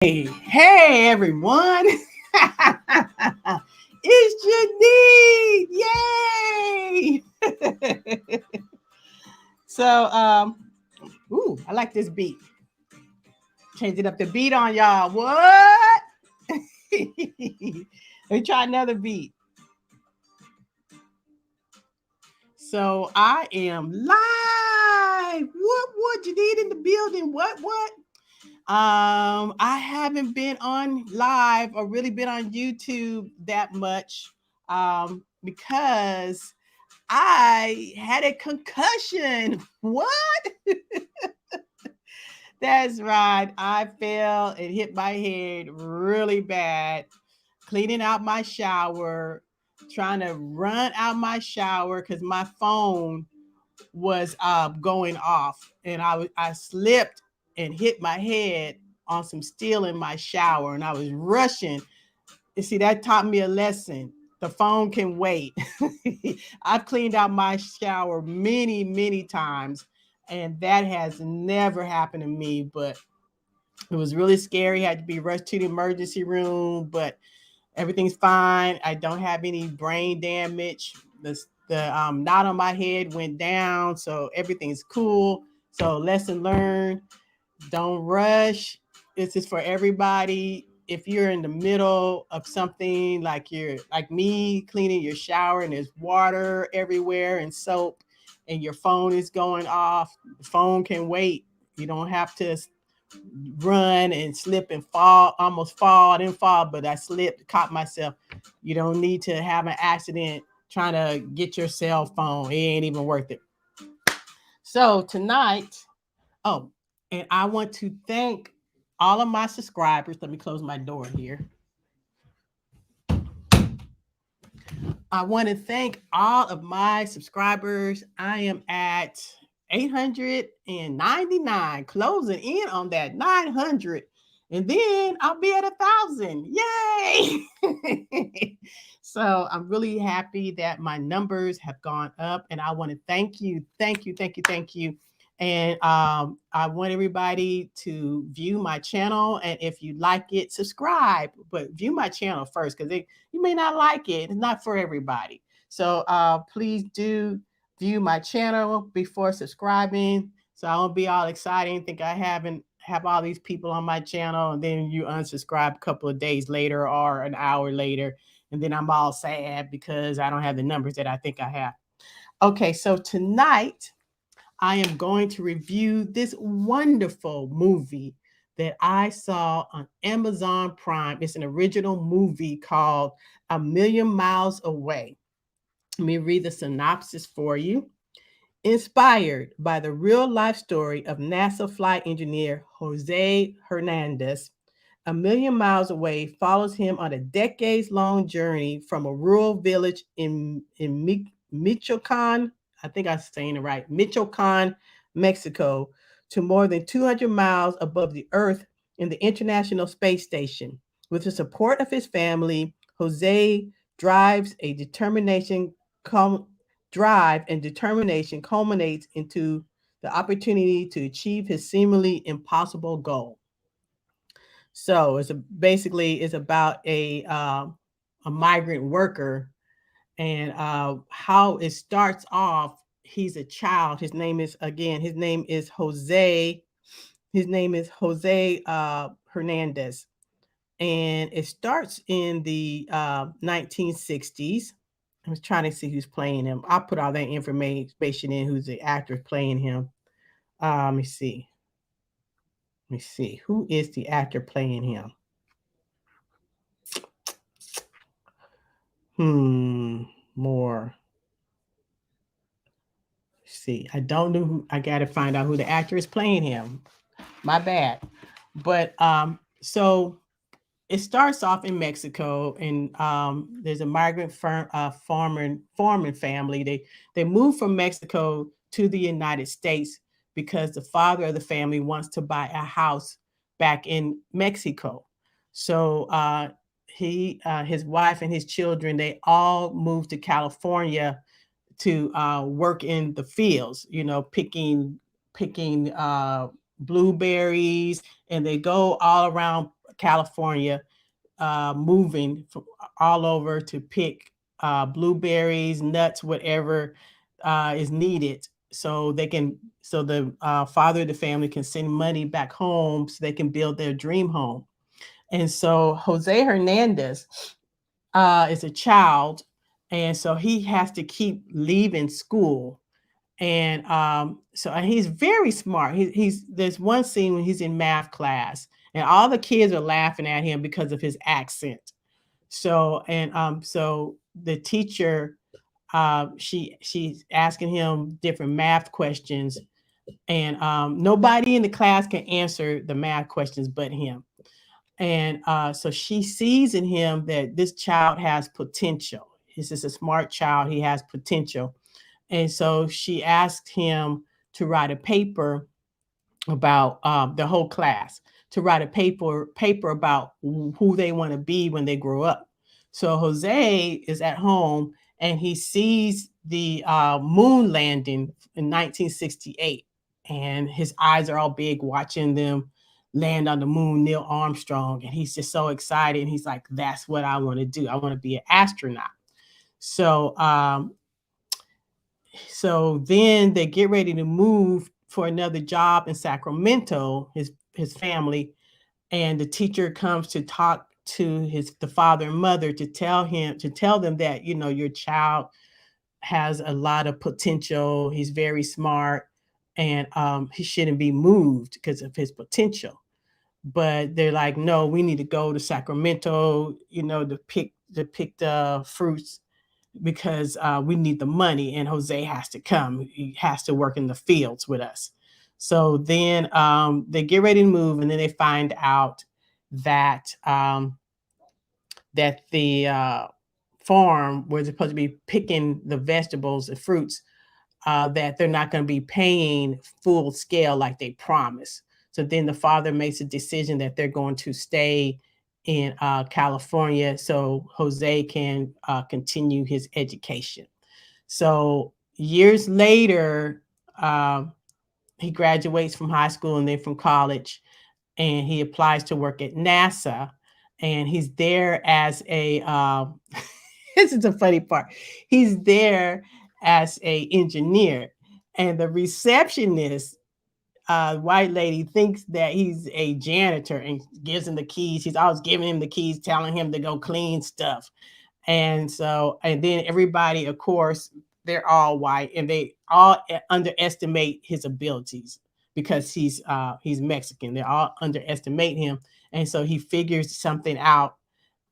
Hey everyone. It's Janine. Yay. so I like this beat. Changing up the beat on y'all. What? Let me try another beat. So I am live. What you need in the building? What? I haven't been on live or really been on YouTube that much because I had a concussion. What? That's right. I fell and hit my head really bad, cleaning out my shower, trying to run out my shower because my phone was going off, and I slipped and hit my head on some steel in my shower, and I was rushing. You see, that taught me a lesson. The phone can wait. I've cleaned out my shower many times, and that has never happened to me. But it was really scary. I had to be rushed to the emergency room, but everything's fine. I don't have any brain damage. The knot on my head went down, so everything's cool. So lesson learned: don't rush. This is for everybody. If you're in the middle of something, like you're like me cleaning your shower and there's water everywhere and soap, and your phone is going off, the phone can wait. You don't have to run and slip and fall, almost fall. I didn't fall, but I slipped, caught myself. You don't need to have an accident trying to get your cell phone. It ain't even worth it. So tonight, oh, and I want to thank all of my subscribers. Let me close my door here. I want to thank all of my subscribers. I am at 899, closing in on that 900. And then I'll be at 1,000. Yay! So I'm really happy that my numbers have gone up, and I want to thank you. And I want everybody to view my channel, and if you like it, subscribe. But view my channel first, because you may not like it. It's not for everybody. So please do view my channel before subscribing, so I won't be all excited and think I have all these people on my channel, and then you unsubscribe a couple of days later or an hour later, and then I'm all sad because I don't have the numbers that I think I have. Okay, so tonight I am going to review this wonderful movie that I saw on Amazon Prime. It's an original movie called A Million Miles Away. Let me read the synopsis for you. Inspired by the real life story of NASA flight engineer Jose Hernandez, A Million Miles Away follows him on a decades-long journey from a rural village in Michoacan, I think I'm saying it right, Michoacan, Mexico, to more than 200 miles above the Earth in the International Space Station. With the support of his family, Jose drives a determination drive and determination culminates into the opportunity to achieve his seemingly impossible goal. So basically it's about a migrant worker, and how it starts off. He's a child. His name is Jose. His name is Jose Hernandez, and it starts in the 1960s. I was trying to see who's playing him. I'll put all that information in, who's the actor playing him. Let me see. Who is the actor playing him? More. See, I don't know who. I got to find out who the actor is playing him. My bad. But so it starts off in Mexico, and there's a migrant farming family. They moved from Mexico to the United States because the father of the family wants to buy a house back in Mexico. So his wife and his children, they all moved to California to work in the fields, picking blueberries, and they go all around California, moving from all over to pick blueberries, nuts, whatever is needed, so the father of the family can send money back home so they can build their dream home. And so Jose Hernandez is a child, and so he has to keep leaving school. And and he's very smart. He's There's one scene when he's in math class, and all the kids are laughing at him because of his accent. So the teacher, she's asking him different math questions, and nobody in the class can answer the math questions but him. And so she sees in him that this child has potential. This is a smart child. He has potential. And so she asked him to write a paper about the whole class, to write a paper about who they want to be when they grow up. So Jose is at home and he sees the moon landing in 1968, and his eyes are all big watching them land on the moon, Neil Armstrong, and he's just so excited. And he's like, "That's what I want to do. I want to be an astronaut." So so then they get ready to move for another job in Sacramento, his family, and the teacher comes to talk to the father and mother to tell them that, your child has a lot of potential. He's very smart, and he shouldn't be moved because of his potential. But they're like, no, we need to go to Sacramento, to pick the fruits, because we need the money, and Jose has to come. He has to work in the fields with us. So then they get ready to move, and then they find out that the farm where they're supposed to be picking the vegetables and fruits, that they're not going to be paying full scale like they promised. So then the father makes a decision that they're going to stay in California so Jose can continue his education. So years later, he graduates from high school and then from college, and he applies to work at NASA. And he's there as a this is the funny part. He's there as a engineer, and the receptionist, white lady, thinks that he's a janitor and gives him the keys. He's always giving him the keys, telling him to go clean stuff. And then everybody, of course, they're all white, and they all underestimate his abilities because he's Mexican. They all underestimate him, and so he figures something out,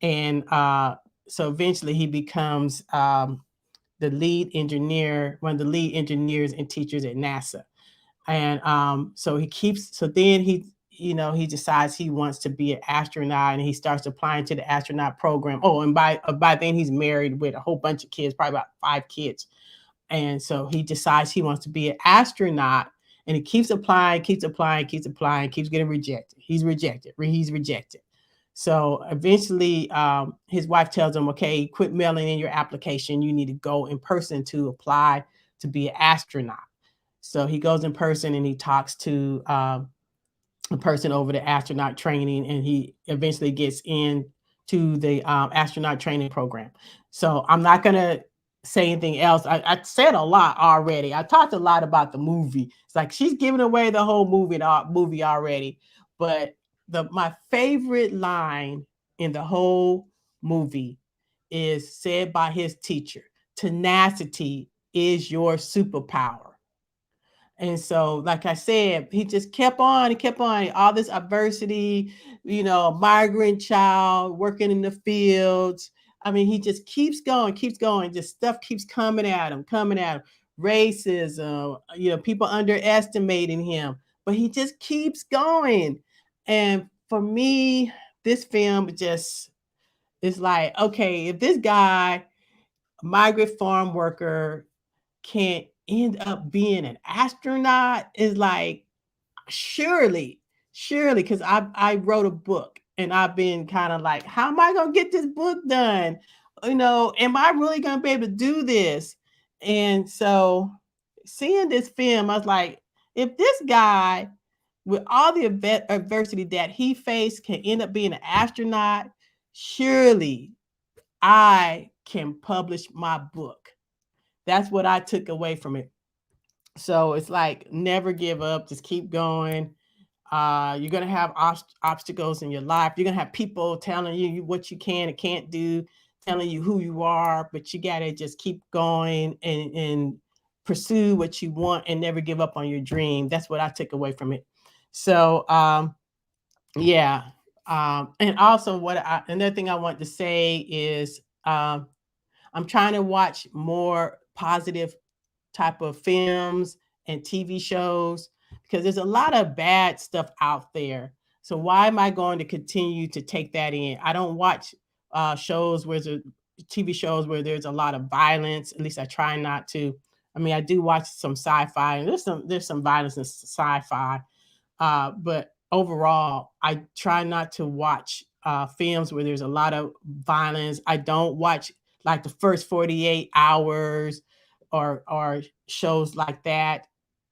and so eventually he becomes the lead engineer, one of the lead engineers and teachers at NASA. And so then he decides he wants to be an astronaut, and he starts applying to the astronaut program. Oh, and by then he's married with a whole bunch of kids, probably about 5 kids. And so he decides he wants to be an astronaut, and he keeps applying, keeps applying, keeps applying, keeps getting rejected. He's rejected. So eventually his wife tells him, okay, quit mailing in your application. You need to go in person to apply to be an astronaut. So he goes in person and he talks to a person over the astronaut training, and he eventually gets into the astronaut training program. So I'm not going to say anything else. I said a lot already. I talked a lot about the movie. It's like she's giving away the whole movie already. But my favorite line in the whole movie is said by his teacher: tenacity is your superpower. And so, like I said, he just kept on and kept on. All this adversity, migrant child working in the fields. I mean, he just keeps going, keeps going. Just stuff keeps coming at him, coming at him. Racism, people underestimating him, but he just keeps going. And for me, this film just is like, okay, if this guy, migrant farm worker, can't end up being an astronaut, is like, surely, because I wrote a book, and I've been kind of like, how am I gonna get this book done? Am I really gonna be able to do this? And so seeing this film, I was like, if this guy with all the adversity that he faced, can end up being an astronaut, surely I can publish my book. That's what I took away from it. So it's like, never give up, just keep going. You're going to have obstacles in your life. You're going to have people telling you what you can and can't do, telling you who you are, but you got to just keep going and pursue what you want and never give up on your dream. That's what I took away from it. So, yeah. And also another thing I want to say is, I'm trying to watch more positive type of films and TV shows, because there's a lot of bad stuff out there. So why am I going to continue to take that in? I don't watch shows where there's TV shows where there's a lot of violence. At least I try not to. I mean, I do watch some sci-fi, and there's some violence in sci-fi, but overall, I try not to watch films where there's a lot of violence. I don't watch like the first 48 hours or shows like that,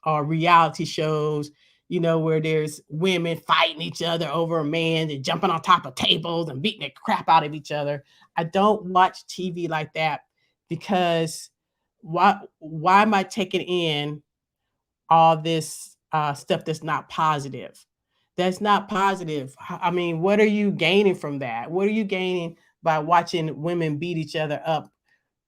or reality shows, where there's women fighting each other over a man and jumping on top of tables and beating the crap out of each other. I don't watch TV like that, because why am I taking in all this stuff that's not positive? That's not positive. I mean, what are you gaining from that? What are you gaining by watching women beat each other up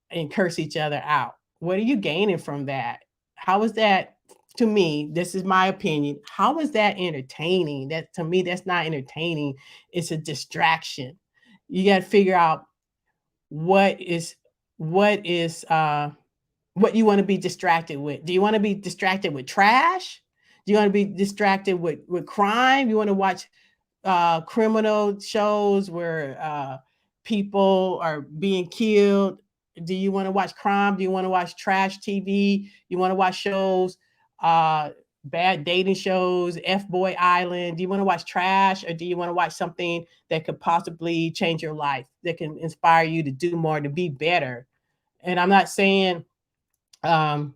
and curse each other out? What are you gaining from that? How is that, to me, this is my opinion, how is that entertaining? That, to me, that's not entertaining. It's a distraction. You got to figure out what is what is what you want to be distracted with. Do you want to be distracted with trash? Do you want to be distracted with crime? You want to watch criminal shows where people are being killed? Do you want to watch crime? Do you want to watch trash TV? You want to watch shows, bad dating shows, F Boy Island? Do you want to watch trash, or do you want to watch something that could possibly change your life, that can inspire you to do more, to be better? And I'm not saying um,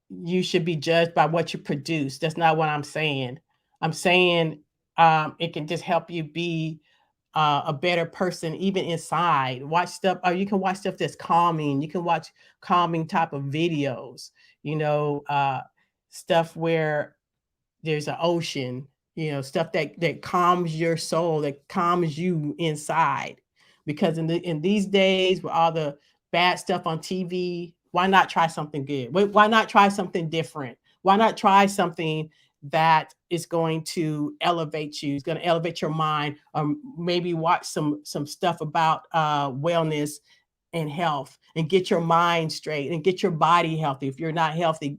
you should be judged by what you produce. That's not what I'm saying. I'm saying it can just help you be a better person, even inside. Watch stuff, or you can watch stuff that's calming. You can watch calming type of videos, stuff where there's an ocean, stuff that calms your soul, that calms you inside. Because in these days, with all the bad stuff on TV, why not try something good? Why not try something different? Why not try something that is going to elevate you? It's going to elevate your mind. Maybe watch some stuff about wellness and health, and get your mind straight and get your body healthy. If you're not healthy,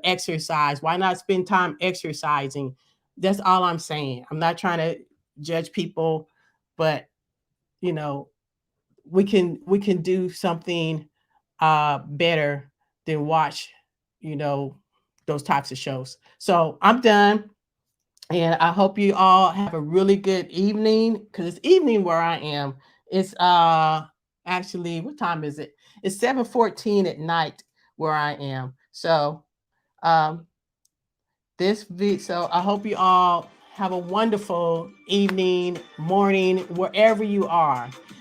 exercise. Why not spend time exercising? That's all I'm saying. I'm not trying to judge people, but you know, we can do something better than watch, those types of shows. So I'm done. And I hope you all have a really good evening, because it's evening where I am. It's actually, what time is it? It's 7:14 at night where I am. So um so I hope you all have a wonderful evening, morning, wherever you are.